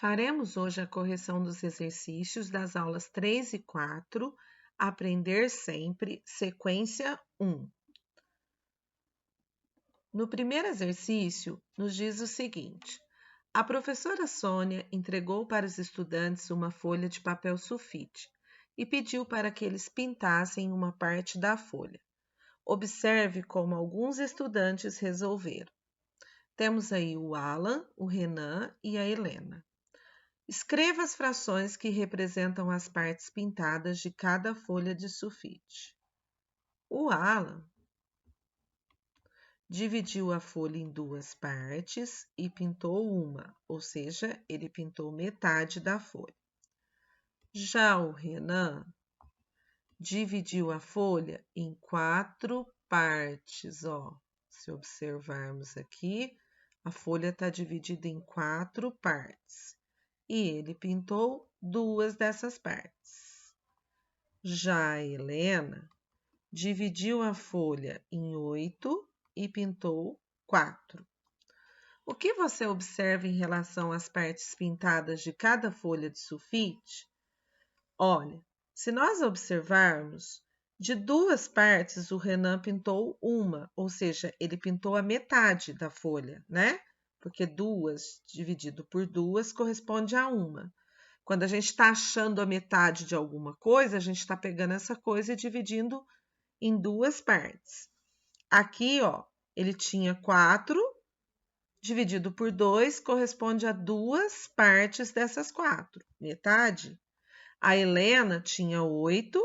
Faremos hoje a correção dos exercícios das aulas 3 e 4, Aprender Sempre, sequência 1. No primeiro exercício, nos diz o seguinte: a professora Sônia entregou para os estudantes uma folha de papel sulfite e pediu para que eles pintassem uma parte da folha. Observe como alguns estudantes resolveram. Temos aí o Alan, o Renan e a Helena. Escreva as frações que representam as partes pintadas de cada folha de sulfite. O Alan dividiu a folha em duas partes e pintou uma, ou seja, ele pintou metade da folha. Já o Renan dividiu a folha em 4 partes, ó. Se observarmos aqui, a folha está dividida em 4 partes. E ele pintou 2 dessas partes. Já a Helena dividiu a folha em 8 e pintou 4. O que você observa em relação às partes pintadas de cada folha de sulfite? Olha, se nós observarmos, de 2 partes o Renan pintou uma, ou seja, ele pintou a metade da folha, né? Porque 2 dividido por 2 corresponde a 1. Quando a gente está achando a metade de alguma coisa, a gente está pegando essa coisa e dividindo em 2 partes. Aqui, ó, ele tinha 4, dividido por 2, corresponde a 2 partes dessas 4, metade. A Helena tinha 8,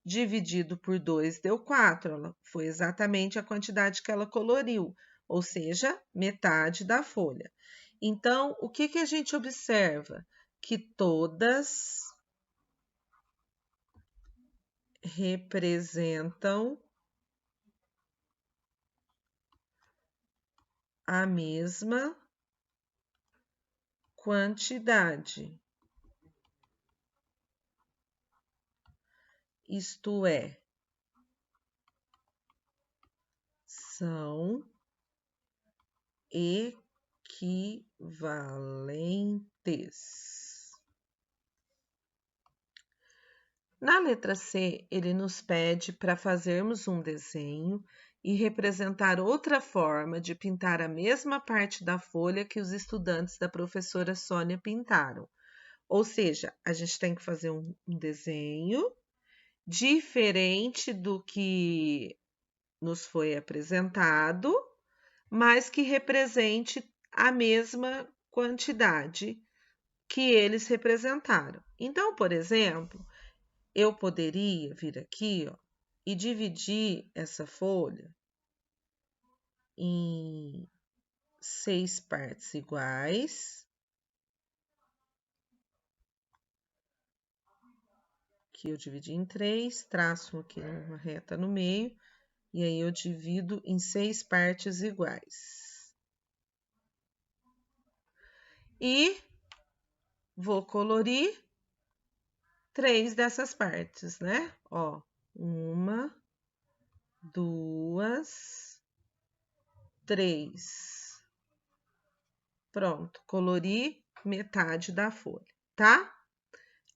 dividido por 2 deu 4. Foi exatamente a quantidade que ela coloriu, ou seja, metade da folha. Então, o que a gente observa? Que todas representam a mesma quantidade. Isto é, são equivalentes. Na letra C, ele nos pede para fazermos um desenho e representar outra forma de pintar a mesma parte da folha que os estudantes da professora Sônia pintaram. Ou seja, a gente tem que fazer um desenho diferente do que nos foi apresentado, mas que represente a mesma quantidade que eles representaram. Então, por exemplo, eu poderia vir aqui, ó, e dividir essa folha em 6 partes iguais, que eu dividi em 3, traço aqui uma reta no meio, e aí eu divido em 6 partes iguais. E vou colorir 3 dessas partes, né? Ó, 1, 2, 3. Pronto, colori metade da folha, tá?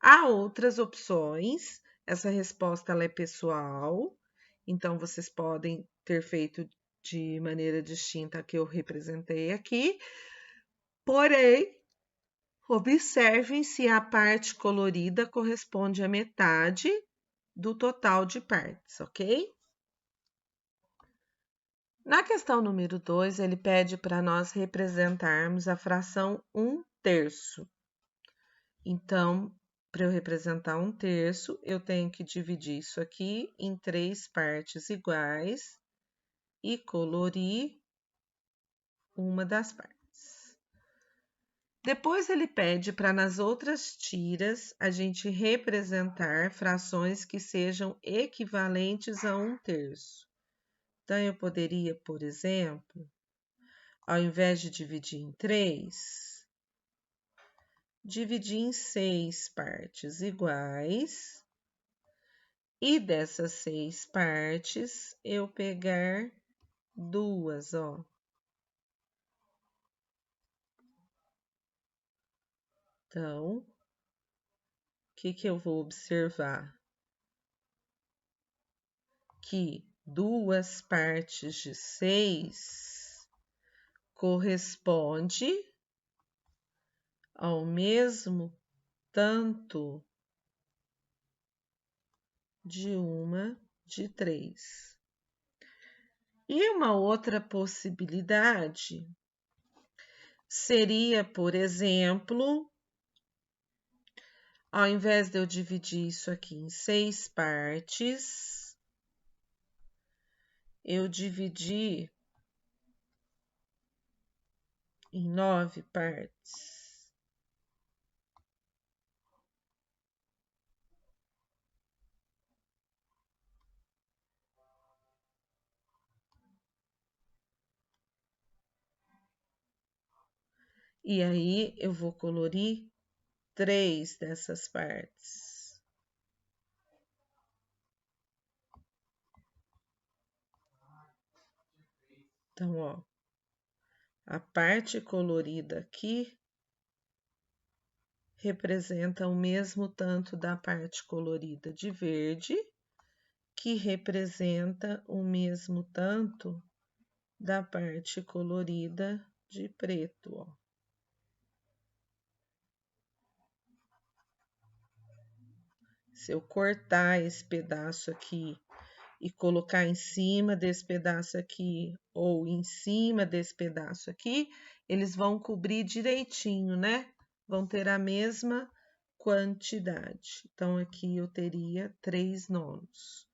Há outras opções, essa resposta ela é pessoal, então vocês podem ter feito de maneira distinta a que eu representei aqui, porém, observem se a parte colorida corresponde à metade do total de partes, ok? Na questão número 2, ele pede para nós representarmos a fração 1/3. Então, para eu representar 1/3, eu tenho que dividir isso aqui em 3 partes iguais e colorir uma das partes. Depois, ele pede para nas outras tiras a gente representar frações que sejam equivalentes a 1/3. Então, eu poderia, por exemplo, ao invés de dividir em 3, dividir em 6 partes iguais e dessas 6 partes eu pegar 2, ó. Então, o que eu vou observar? Que 2 partes de 6 corresponde ao mesmo tanto de 1 de 3. E uma outra possibilidade seria, por exemplo, ao invés de eu dividir isso aqui em 6 partes, eu dividi em 9 partes. E aí eu vou colorir 3 dessas partes. Então, ó, a parte colorida aqui representa o mesmo tanto da parte colorida de verde, que representa o mesmo tanto da parte colorida de preto, ó. Se eu cortar esse pedaço aqui e colocar em cima desse pedaço aqui ou em cima desse pedaço aqui, eles vão cobrir direitinho, né? Vão ter a mesma quantidade. Então, aqui eu teria 3 nonos.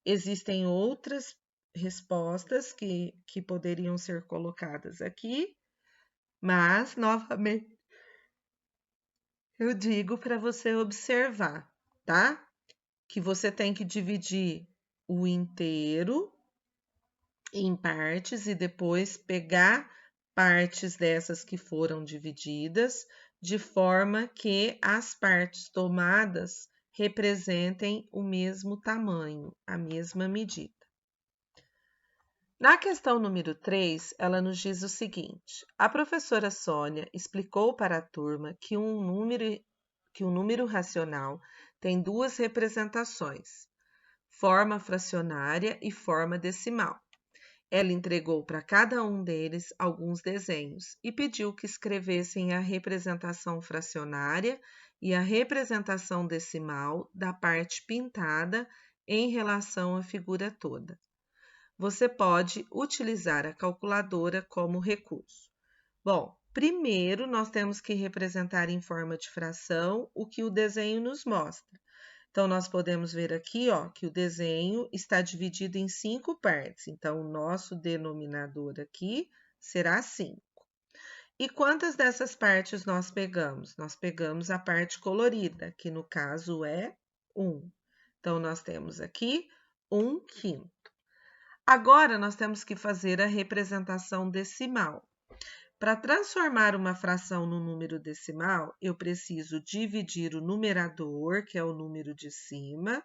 Existem outras respostas que poderiam ser colocadas aqui, mas, novamente, eu digo para você observar, tá? Que você tem que dividir o inteiro em partes e depois pegar partes dessas que foram divididas, de forma que as partes tomadas representem o mesmo tamanho, a mesma medida. Na questão número 3, ela nos diz o seguinte: a professora Sônia explicou para a turma que um número racional tem 2 representações, forma fracionária e forma decimal. Ela entregou para cada um deles alguns desenhos e pediu que escrevessem a representação fracionária e a representação decimal da parte pintada em relação à figura toda. Você pode utilizar a calculadora como recurso. Bom, primeiro nós temos que representar em forma de fração o que o desenho nos mostra. Então, nós podemos ver aqui, ó, que o desenho está dividido em 5 partes. Então, o nosso denominador aqui será 5. E quantas dessas partes nós pegamos? Nós pegamos a parte colorida, que no caso é 1. Então, nós temos aqui 1/5. Agora, nós temos que fazer a representação decimal. Para transformar uma fração no número decimal, eu preciso dividir o numerador, que é o número de cima,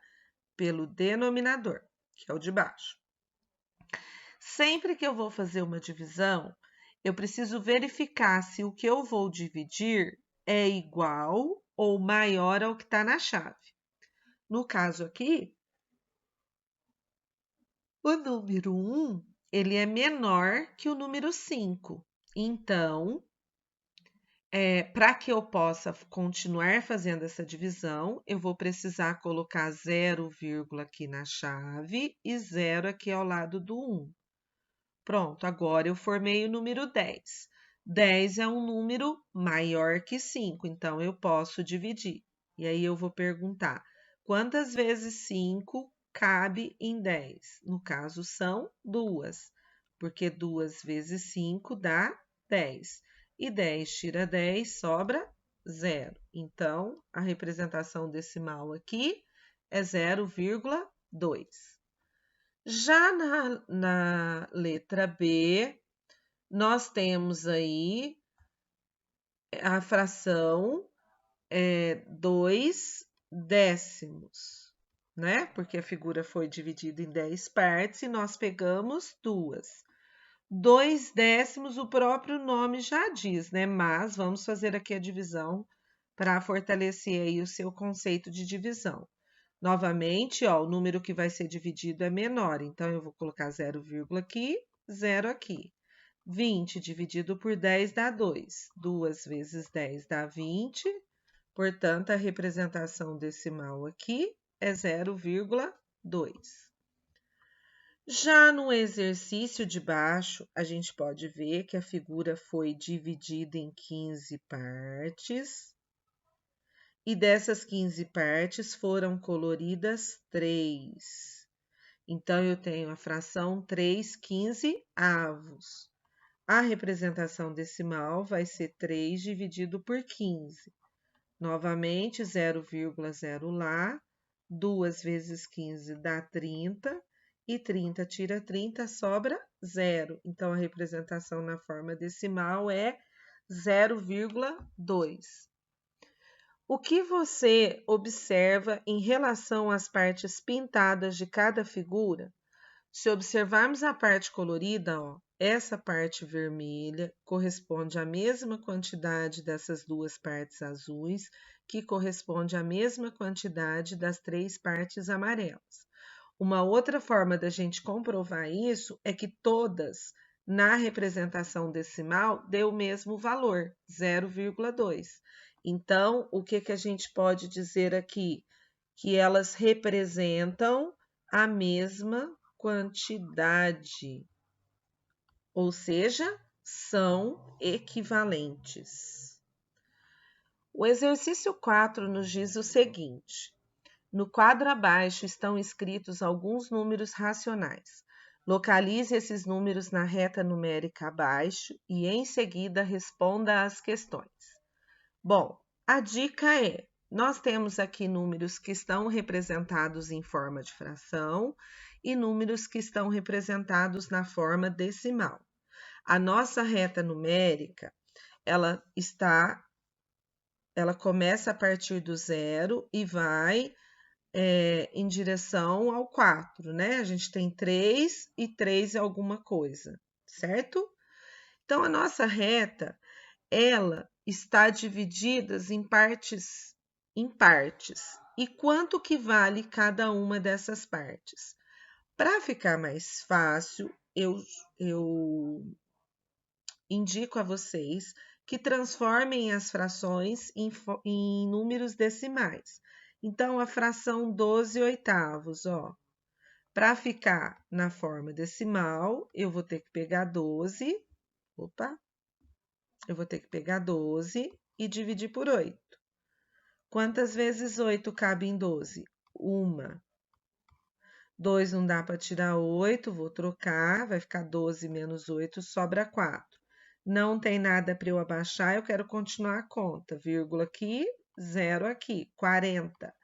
pelo denominador, que é o de baixo. Sempre que eu vou fazer uma divisão, eu preciso verificar se o que eu vou dividir é igual ou maior ao que está na chave. No caso aqui, o número 1, ele é menor que o número 5. Então, para que eu possa continuar fazendo essa divisão, eu vou precisar colocar 0, aqui na chave e 0 aqui ao lado do 1. Pronto, agora eu formei o número 10. 10 é um número maior que 5, então eu posso dividir. E aí eu vou perguntar, quantas vezes 5 cabe em 10? No caso, são 2, porque 2 vezes 5 dá 10. E 10 tira 10, sobra 0. Então, a representação decimal aqui é 0,2. Já na letra B, nós temos aí a fração 2 décimos, né? Porque a figura foi dividida em 10 partes e nós pegamos 2. 2 décimos, o próprio nome já diz, né? Mas vamos fazer aqui a divisão para fortalecer aí o seu conceito de divisão. Novamente, ó, o número que vai ser dividido é menor, então eu vou colocar 0, aqui, 0 aqui. 20 dividido por 10 dá 2. 2 vezes 10 dá 20. Portanto, a representação decimal aqui é 0,2. Já no exercício de baixo, a gente pode ver que a figura foi dividida em 15 partes. E dessas 15 partes foram coloridas 3. Então, eu tenho a fração 3/15avos. A representação decimal vai ser 3 dividido por 15. Novamente, 0,0 lá. 2 vezes 15 dá 30. E 30 tira 30, sobra 0. Então, a representação na forma decimal é 0,2. O que você observa em relação às partes pintadas de cada figura? Se observarmos a parte colorida, ó, essa parte vermelha corresponde à mesma quantidade dessas duas partes azuis, que corresponde à mesma quantidade das 3 partes amarelas. Uma outra forma da gente comprovar isso é que todas, na representação decimal, deu o mesmo valor, 0,2. Então, o que a gente pode dizer aqui? Que elas representam a mesma quantidade, ou seja, são equivalentes. O exercício 4 nos diz o seguinte: no quadro abaixo estão escritos alguns números racionais. Localize esses números na reta numérica abaixo e, em seguida, responda às questões. Bom, a dica é: nós temos aqui números que estão representados em forma de fração e números que estão representados na forma decimal. A nossa reta numérica, ela começa a partir do 0 e vai em direção ao 4, né? A gente tem 3 e 3 é alguma coisa, certo? Então, a nossa reta, ela está dividida em partes. E quanto que vale cada uma dessas partes? Para ficar mais fácil, eu indico a vocês que transformem as frações em números decimais. Então, a fração 12/8, ó. Para ficar na forma decimal, eu vou ter que pegar 12. Eu vou ter que pegar 12 e dividir por 8. Quantas vezes 8 cabe em 12? 1. 2 não dá para tirar 8, vou trocar, vai ficar 12 menos 8, sobra 4. Não tem nada para eu abaixar, eu quero continuar a conta. Vírgula aqui, 0 aqui, 40.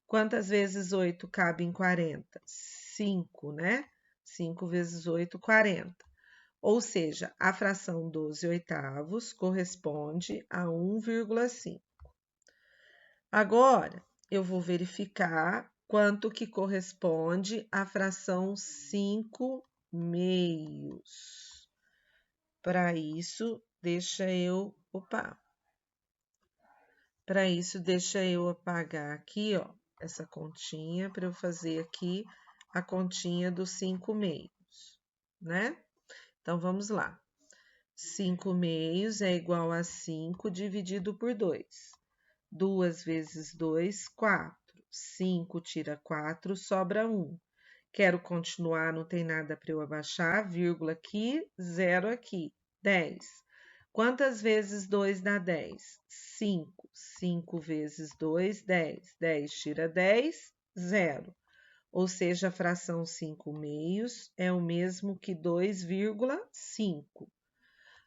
Quantas vezes 8 cabe em 40? 5, né? 5 vezes 8, 40. Ou seja, a fração 12/8 corresponde a 1,5. Agora, eu vou verificar quanto que corresponde à fração 5/meios. Para isso, deixa eu apagar aqui, ó, essa continha para eu fazer aqui a continha dos 5/meios, né? Então, vamos lá. 5/meios é igual a 5 dividido por 2. 2 vezes 2, 4. 5 tira 4, sobra 1. Quero continuar, não tem nada para eu abaixar, vírgula aqui, 0 aqui, 10. Quantas vezes 2 dá 10? 5. 5 vezes 2, 10. 10 tira 10, 0. Ou seja, a fração 5/meios é o mesmo que 2,5.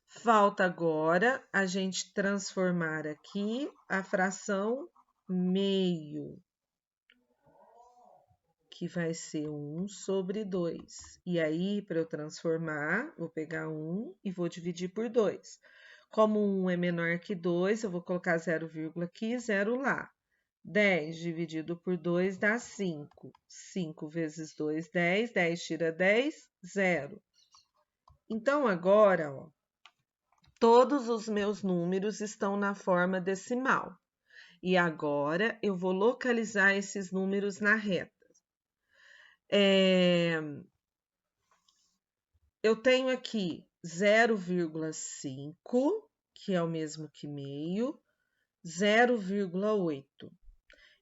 Falta agora a gente transformar aqui a fração meio, que vai ser 1/2. E aí, para eu transformar, vou pegar 1 e vou dividir por 2. Como 1 é menor que 2, eu vou colocar 0, aqui, 0 lá. 10 dividido por 2 dá 5. 5 vezes 2, 10. 10 tira 10, 0. Então, agora, ó, todos os meus números estão na forma decimal. E agora, eu vou localizar esses números na reta. Eu tenho aqui 0,5, que é o mesmo que meio, 0,8.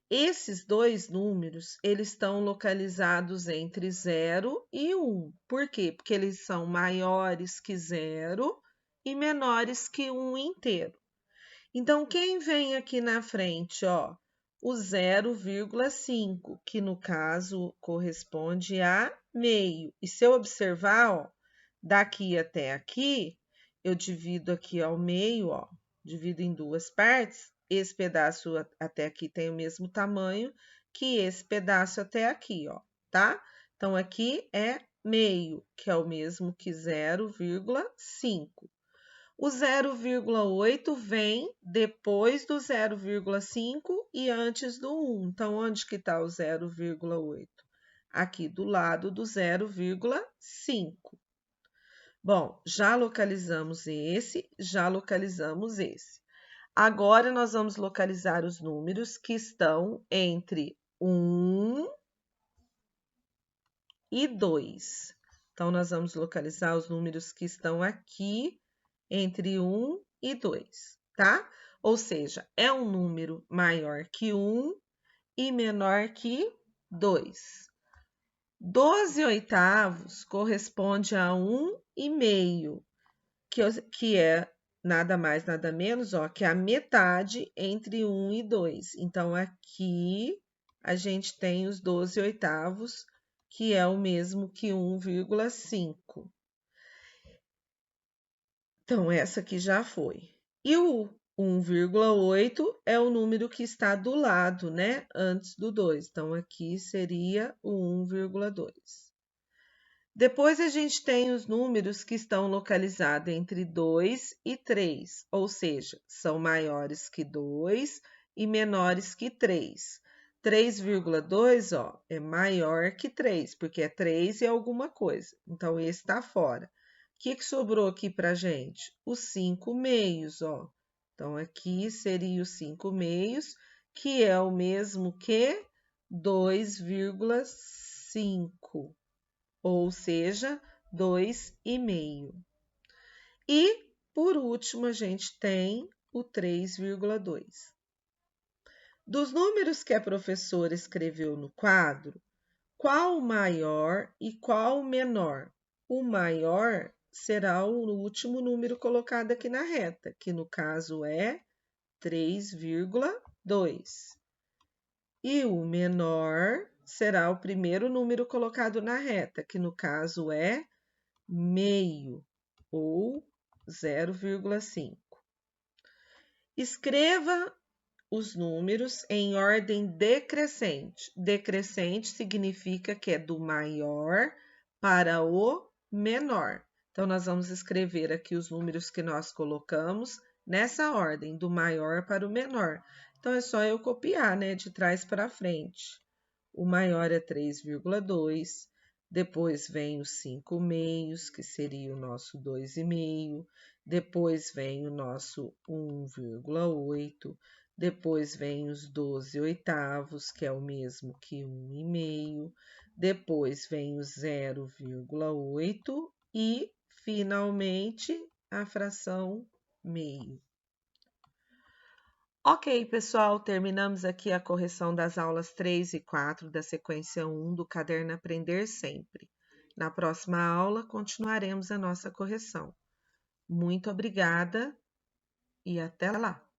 Esses dois números, eles estão localizados entre 0 e 1. Por quê? Porque eles são maiores que 0 e menores que 1 inteiro. Então, quem vem aqui na frente, ó? O 0,5, que no caso corresponde a meio. E se eu observar, ó, daqui até aqui, eu divido aqui ao meio, ó, divido em duas partes. Esse pedaço até aqui tem o mesmo tamanho que esse pedaço até aqui, ó, tá? Então, aqui é meio, que é o mesmo que 0,5. O 0,8 vem depois do 0,5 e antes do 1. Então, onde que está o 0,8? Aqui do lado do 0,5. Bom, já localizamos esse, já localizamos esse. Agora, nós vamos localizar os números que estão entre 1 e 2. Então, nós vamos localizar os números que estão aqui entre 1 e 2, tá? Ou seja, é um número maior que 1 e menor que 2. 12 oitavos corresponde a 1,5, que é nada mais, nada menos, ó, que a metade entre 1 e 2. Então, aqui a gente tem os 12 oitavos, que é o mesmo que 1,5. Então, essa aqui já foi. E o 1,8 é o número que está do lado, né? Antes do 2. Então, aqui seria o 1,2. Depois, a gente tem os números que estão localizados entre 2 e 3, ou seja, são maiores que 2 e menores que 3. 3,2, ó, é maior que 3, porque é 3 e alguma coisa. Então, esse está fora. O que sobrou aqui para a gente? Os 5 meios, ó. Então, aqui seria os 5 meios, que é o mesmo que 2,5, ou seja, 2,5. E, por último, a gente tem o 3,2. Dos números que a professora escreveu no quadro, qual o maior e qual o menor? O maior será o último número colocado aqui na reta, que no caso é 3,2. E o menor será o primeiro número colocado na reta, que no caso é meio ou 0,5. Escreva os números em ordem decrescente. Decrescente significa que é do maior para o menor. Então, nós vamos escrever aqui os números que nós colocamos nessa ordem, do maior para o menor. Então, é só eu copiar, né, de trás para frente. O maior é 3,2, depois vem os 5 meios, que seria o nosso 2,5, depois vem o nosso 1,8, depois vem os 12 oitavos, que é o mesmo que 1,5, depois vem o 0,8 e, finalmente, a fração meio. Ok, pessoal, terminamos aqui a correção das aulas 3 e 4 da sequência 1 do Caderno Aprender Sempre. Na próxima aula, continuaremos a nossa correção. Muito obrigada e até lá!